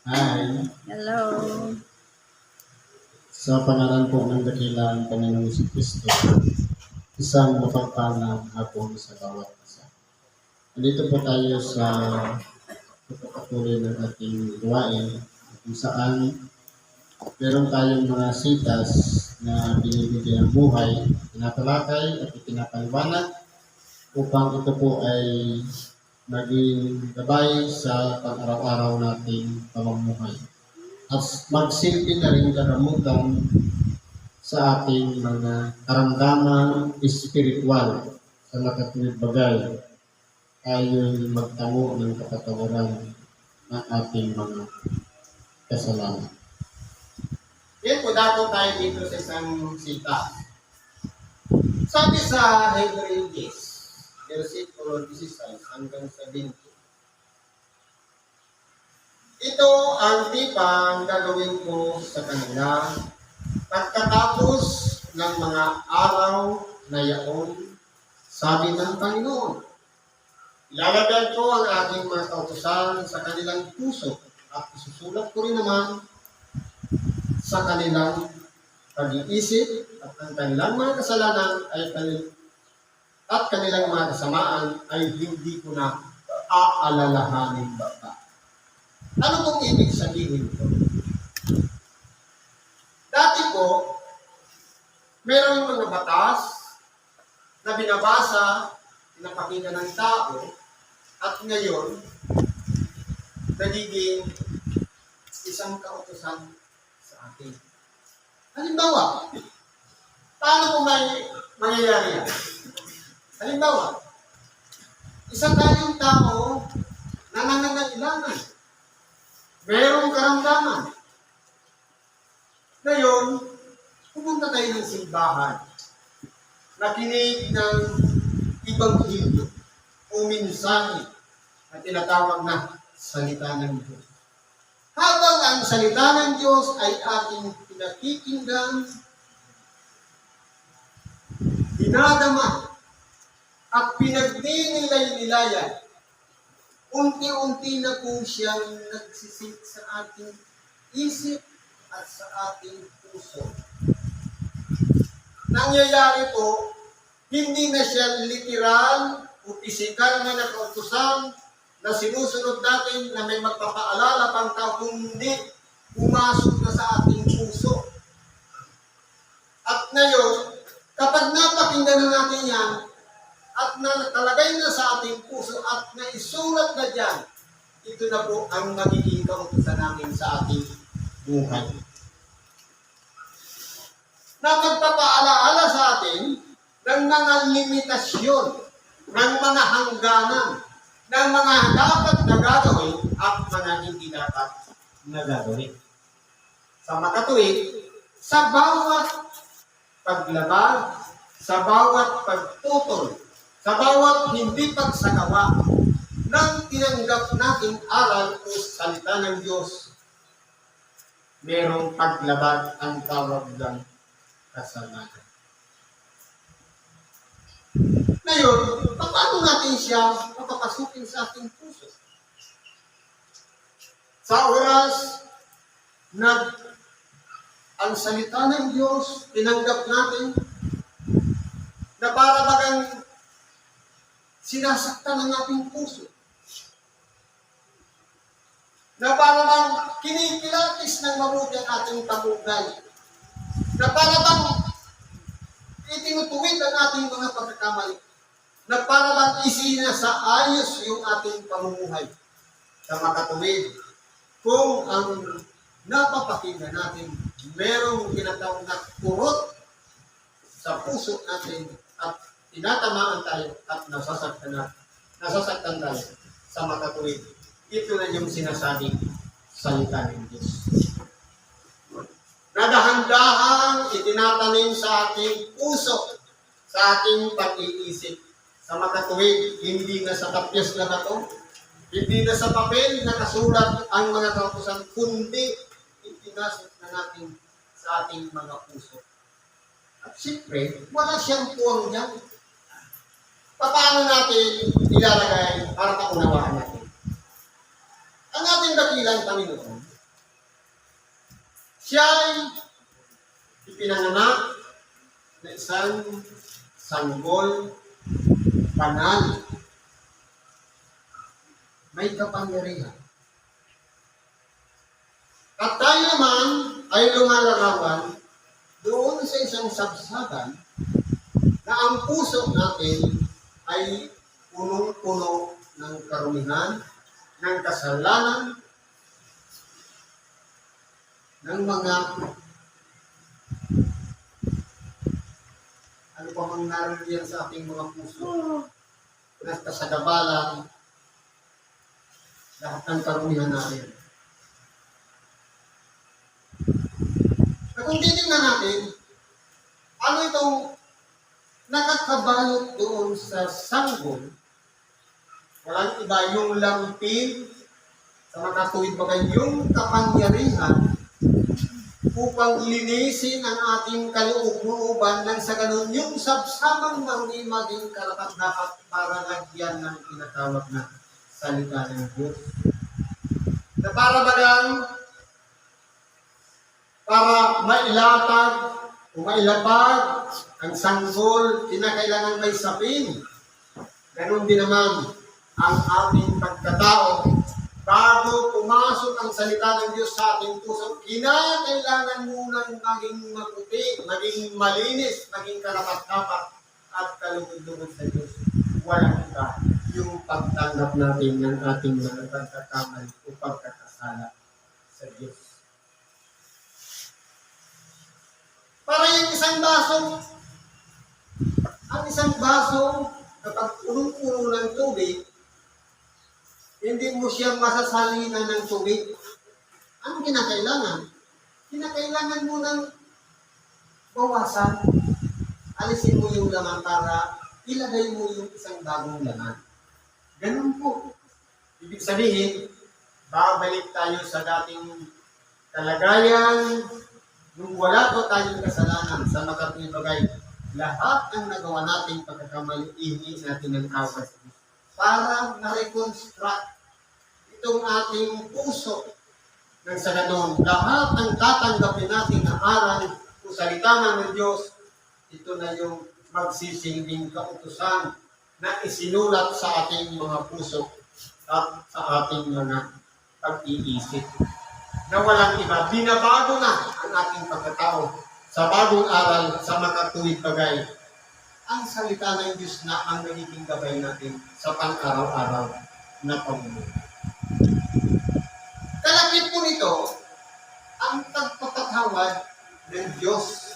Hi. Hello. Sa pangalan po ng dakilang Panginoong Kristo, isang mapagpalang hapon sa bawat isa. Nandito po tayo sa pagpapatuloy ng ating gawain kung saan meron tayong mga sitas na binibigyan ng buhay, tinatalakay at itinapaliwanag upang ito po ay maging gabay sa pang-araw-araw nating pamumuhay. At magsilbi na rin karamutan sa ating mga karamdaman espiritual sa nakatuwid bagay ayon magtamo ng kapatawaran ng ating mga kasalanan. Ngayon po dato tayo dito sa isang sita. Sabi sa Hebrew 10, versikulo 16 hanggang sa 20. Ito ang tipang gagawin ko sa kanila pagkatapos ng mga araw na yaon, sabi ng Panginoon. Ilalagay ko ang aking mga kautusan sa kanilang puso at isusulat ko rin naman sa kanilang pag-iisip at ang kanilang mga kasalanan at kanilang mga kasamaan ay hindi ko na aalalahanin ba. Ano pong ibig sabihin ko? Dati po, mayroong mga batas na binabasa, pinapakita ng tao, at ngayon, nagiging isang kautusan sa atin. Halimbawa, paano po may mangyayari yan? Halimbawa, isang tayong tao na nangangailangan. Mayroong karamdaman. Ngayon, pupunta tayo ng simbahan. Nakinig ng Ebanghelyo o mensahe na tinatawag na salita ng Diyos. Habang ang salita ng Diyos ay ating pinakikinggan, dinadama, at pinagninilay-nilayan, unti-unti na po siyang nagsisik sa ating isip at sa ating puso. Nangyayari po, hindi na siya literal o pisikal na nakautusan na sinusunod natin na may magpapaalala pang tao, kundi pumasok na sa ating puso. At ngayon, kapag napakinggan na natin yan, at nakalagay na sa ating puso at naisulat na dyan, ito na po ang magiging kautusan namin sa ating buhay. Na magpapaalaala sa atin ng mga limitasyon, ng mga hangganan, ng mga dapat na gagawin at mga hindi dapat na gagawin. Sa makatuwid, sa bawat paglabag, sa bawat pagtutol, sa bawat hindi pagsagawa ng tinanggap nating aral o salita ng Diyos, merong paglabag ang tawag ng kasalanan. Ngayon, paano natin siya mapapasukin sa ating puso? Sa oras na ang salita ng Diyos, tinanggap natin na para bagang sinasaktan ang ating puso. Na para bang kinikilatis ng mabuti ang ating pamugay. Na para bang itinutuwid ang ating mga pagkakamali. Na para bang isinasaayos yung ating pamumuhay. Sa makatuwid, kung ang napapakinggan natin, merong tinatawag na kurot sa puso natin at tinatamaan tayo at nasasaktan tayo sa makatuwid. Ito na yung sinasabing salita ng Diyos. Nadahan-dahang itinatanim sa ating puso, sa ating pag-iisip. Sa makatuwid, hindi na sa tapyas na bato, hindi na sa papel na kasulat ang mga kautusan, kundi itinasok na natin sa ating mga puso. At siyempre, wala siyang puwang dyan. Paano natin ilalagay para paunawaan natin? Ang ating dakilang Panginoon, Siya ay ipinanganak na isang sanggol, banal, may kapangyarihan. At tayo naman ay lumalarawan doon sa isang sabsaban na ang puso natin ay punong-puno ng karumihan, ng kasalanan, ng mga ano pa mang naririyan sa ating mga puso na kasagabalan lahat ng karumihan natin. Na kung titingnan natin, ano itong nakakabalot doon sa sanggol, walang iba yung lampin sa makatuwid bagay yung kapangyarihan upang linisin ang ating kaloob-looban nang sa ganun yung sabsamang muli maging karapat-dapat para lagyan ng tinatawag na salita ng Diyos. Na para mailatag o mailapag ang sanggol, kinakailangan may sapin. Ganon din naman ang ating pagkatao. Bago pumasok ang salita ng Diyos sa ating puso, kinakailangan munang maging maputi, maging malinis, maging karapat-dapat at kalugod-lugod sa Diyos. Walang iba yung pagtanggap natin ng ating mga pagkakamali o pagkakasala sa Diyos. Para yung isang baso, kapag punong-puno ng tubig, hindi mo siya masasalinan ng tubig. Anong kinakailangan? Kinakailangan mo ng bawasan. Alisin mo yung laman para ilagay mo yung isang bagong laman. Ganun po. Ibig sabihin, babalik tayo sa dating kalagayan nung wala po tayong kasalanan sa makatuwid bagay. Lahat ng nagawa nating pagkakamali, ihingi natin ng tawad para ma-reconstruct itong ating puso ng sa ganun. Lahat ng tatanggapin natin na aral o salita ng Diyos, ito na yung magsisilbing kautusan na isinulat sa ating mga puso at sa ating mga pag-iisip. Na walang iba, binabago na ang ating pagkatao sa bagong aral, sa makatuwid bagay. Ang salita ng Diyos na ang nagiging gabay natin sa pang-araw-araw na pamumuhay. Kalakip po nito, ang pagpapatawad ng Diyos.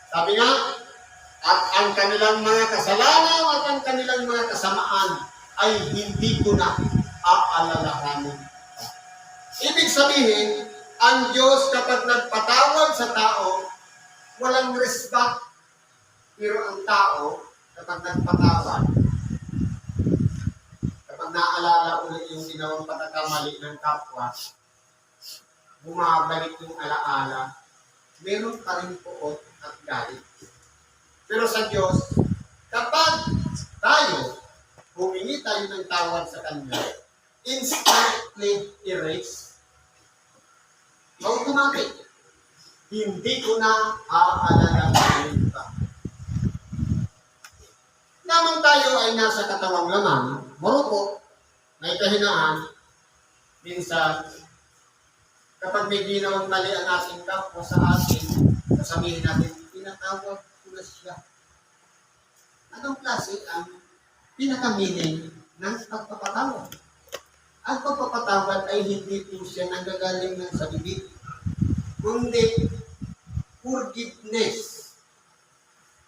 Sabi nga, at ang kanilang mga kasalanan at ang kanilang mga kasamaan ay hindi ko na aalalahanin. Ibig sabihin, ang Diyos kapag nagpatawad sa tao, walang respect. Pero ang tao, kapag nagpatawad, kapag naalala ulit yung ginawang pagkakamali ng kapwa, bumabalik yung alaala, meron pa rin puot at galit. Pero sa Diyos, kapag tayo, humingi tayo ng tawad sa Kanya, instantly erase, automatic, hindi ko na aalalahanin pa. Namang tayo ay nasa katawang laman, marupok, may kahinaan, minsan, kapag may ginawang mali ang ating kapwa sa atin, sasabihin natin, pinatawag ko na siya. Anong klase ang pinaka-meaning ng pagpapatawad? Ang pagpapatawad ay hindi po siya nanggagaling ng sa bibig, kundi forgiveness.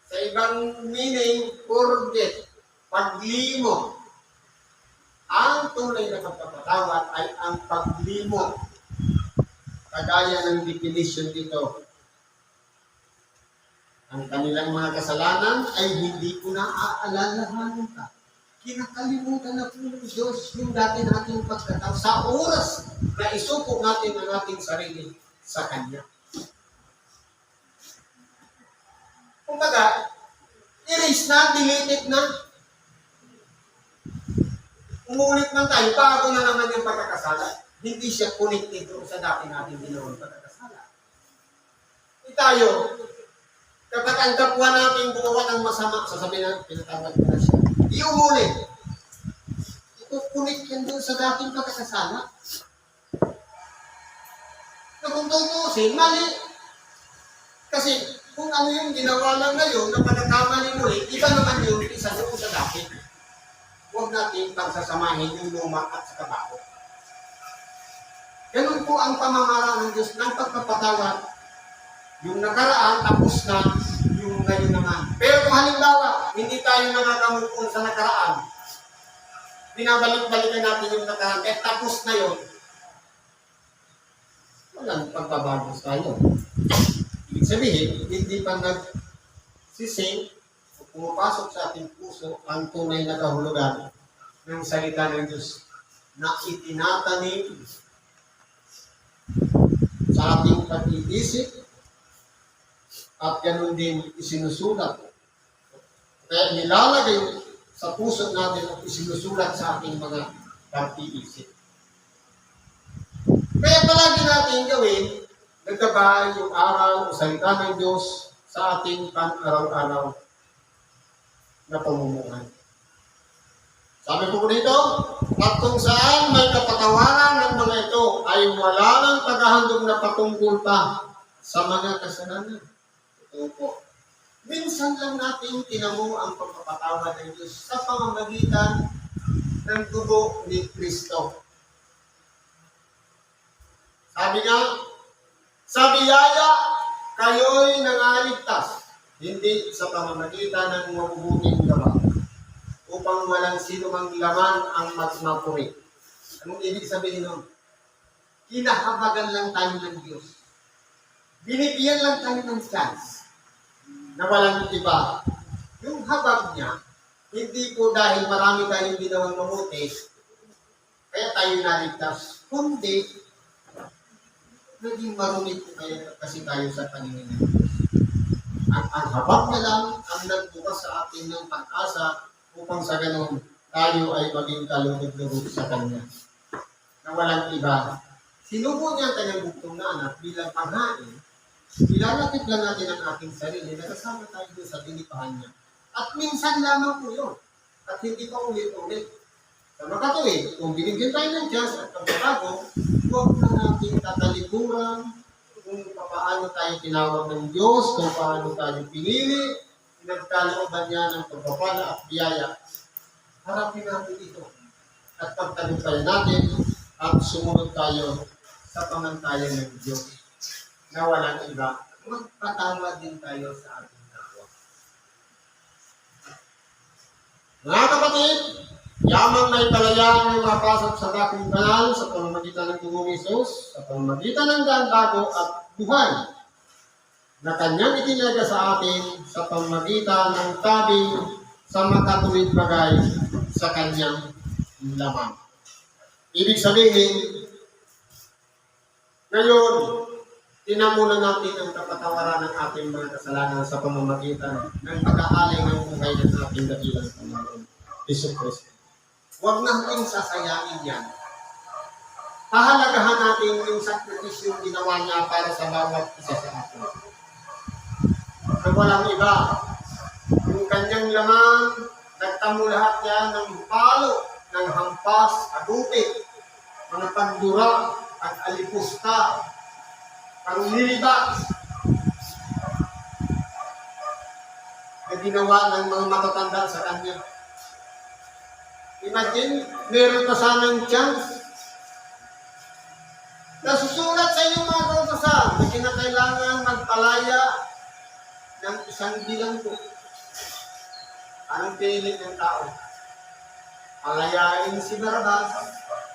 Sa ibang meaning, forget, paglimo. Ang tunay na pagpapatawad ay ang paglimo. Kagaya ng definition dito. Ang kanilang mga kasalanan ay hindi ko na aalalahanin ka. Kinakalimutan na po ng Diyos yung dati nating pagkatao sa oras na isuko natin ang ating sarili sa Kanya. Kumbaga, erase na, deleted na. Umulit man tayo, bago na naman yung pagkakasala. Hindi siya connected doon sa dati nating ginawang pagkakasala. Tayo, kapag ang kapwa natin gumawa ng masama, sasabihin na, pinatawad ko na siya. Di umuli. Ikukunik yan doon sa dating pagkakasala. Na kung tutusin, mali. Kasi kung ano yung ginawa lang ngayon na pagkakamali muli, iba naman yung isa doon sa dati. Huwag natin pagsasamahin yung luma at sa kabaho. Ganun po ang pamamara ng Diyos ng pagpapatawad. Yung nakaraan, tapos na yung ngayon naman. Pero kung halimbawa, hindi tayo nakakamukon sa nakaraan, binabalik-balikan natin yung nakaraan, eh tapos na yun, walang pagbabago tayo. Ibig sabihin, hindi pa nagsising o pumapasok sa ating puso ang tunay na kahulugan ng salita ng Diyos na itinatanim sa ating pag-iisip at ganun din isinusulat. Kaya nilalagay sa puso natin at isinusulat sa ating mga pag-iisip. Kaya palagi natin gawin, nagkabay yung aral o salita ng Diyos sa ating pan-araw-araw na pamumuhay. Sabi po dito, at kung saan may kapatawaran ng mga ito ay wala ng paghahandog na patungkol pa sa mga kasalanan. Ito po. Minsan lang natin tinamo ang pagpapatawad ng Diyos sa pamamagitan ng dugo ni Kristo. Sabi nga, sa biyaya, kayo'y nangaligtas, hindi sa pamamagitan ng mabubuting gawa, upang walang sino mang laman ang magmapuri. Anong ibig sabihin nun? Kinahabagan lang tayo ng Diyos. Binibigyan lang tayo ng chance na walang iba. Yung habag niya, hindi po dahil marami tayong ginawang mabuti, kaya tayo naligtas, kundi naging marumi po kasi tayo sa paningin ng Diyos. Ang habag na lang ang nagbukas sa atin ng pag-asa upang sa ganun tayo ay maging kalugod-lugod sa Kanya. Na walang iba. Sinubo niya ang kanyang bugtong na anak bilang panghain. Ilalapit lang natin ang ating sarili na kasama tayo doon sa tinipahan niya. At minsan lamang po yun. At hindi pa ulit-ulit. Sa makatuwid, kung binigyan tayo ng chance at pagbabago, huwag na natin tatalikuran kung paano tayo tinawag ng Diyos, kung paano tayo pinili, pinagkalooban niya ng pagpapala at biyaya. Harapin natin ito. At pagtagumpayan natin at sumunod tayo sa pamantayan ng Diyos na walang iba. Magpatawad din tayo sa ating kapwa. Mga kapatid, yamang may palayaan ng mapasok sa dating banal sa pamamagitan ng dugo ni Jesus, sa pamamagitan ng daan bago at buhay na kanyang itinaga sa atin sa pamamagitan ng tabing sa makatuwid bagay sa kanyang laman. Ibig sabihin, ngayon, tinamunan natin ang kapatawaran ng ating mga kasalanan sa pamamagitan ng pag-aalay ng buhay ng ating dakilang Panginoon, Hesus Kristo. Huwag natin sasayain yan. Pahalagahan natin yung sakripisyong ginawa niya para sa bawat isa sa atin. Ang walang iba, yung kanyang laman, nagtamo lahat yan ng palo, ng hampas, agupit, mga pagdura, pag-alipusta, panglilibat, na ginawa ng mga matatanda sa kanya. Imagine, meron pa sanang chance. Nasusulat sa inyong mga kautosan na kinakailangan magpalaya ng isang bilanggo. Anong pinili ng tao? Palayain si Barabas,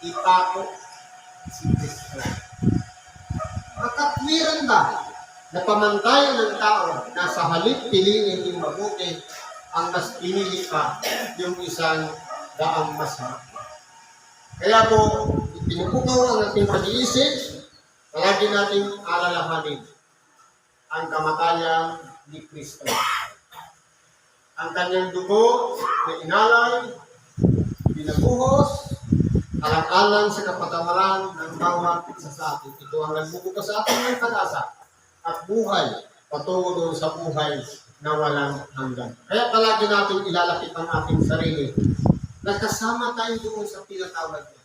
ipako si Kristo. Makatwiran ba na pamantayan ng tao na sa halip piliin yung mabuti ang mas pinili pa yung isang daang masama? Kaya po, pinupukaw ang ating pag-iisip, palagi nating alalahanin ang kamatayan ni Kristo. Ang kanyang dugo na inalay, pinabuhos, alang-alang sa kapatawaran ng bawat isa sa atin. Ito ang nagbubukas sa atin ng pag-asa at buhay patungo doon sa buhay na walang hanggan. Kaya palagi natin ilalapit ang ating sarili. Nagkasama tayo doon sa pinatawad niya.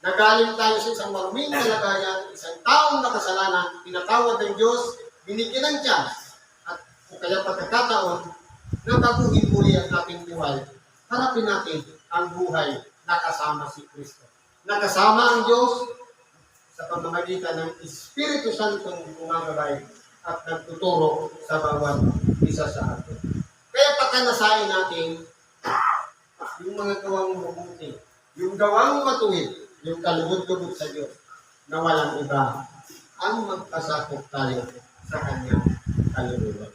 Nagaling tayo sa isang maruming kalagayan, isang taong nakasalanan, pinatawad ng Diyos, binigyan ng chance, at kung kaya pagkakataon, na baguhin muli ang ating buhay, harapin natin ang buhay na kasama si Kristo. Nakasama ang Diyos sa pamamagitan ng Espiritu Santong gumagabay at nagtuturo sa bawat isa sa atin. Kaya pagkanasain natin yung mga gawang mabuti, yung gawang matuwid, yung kalugod-lugod sa Diyos, na walang iba ang magpasakop tayo sa Kanyang kaluluwa.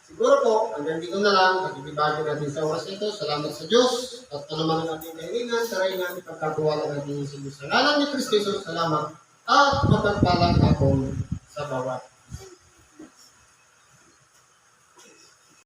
Siguro po, hanggang dito na lang, pag-ibibago natin sa oras ito. Salamat sa Diyos, at naman ang ating kahilingan, sarayin ipagkagawa ng ating Isus. Sa ngalan ni Kristo Jesus, salamat, at mapagpalang akong sa bawat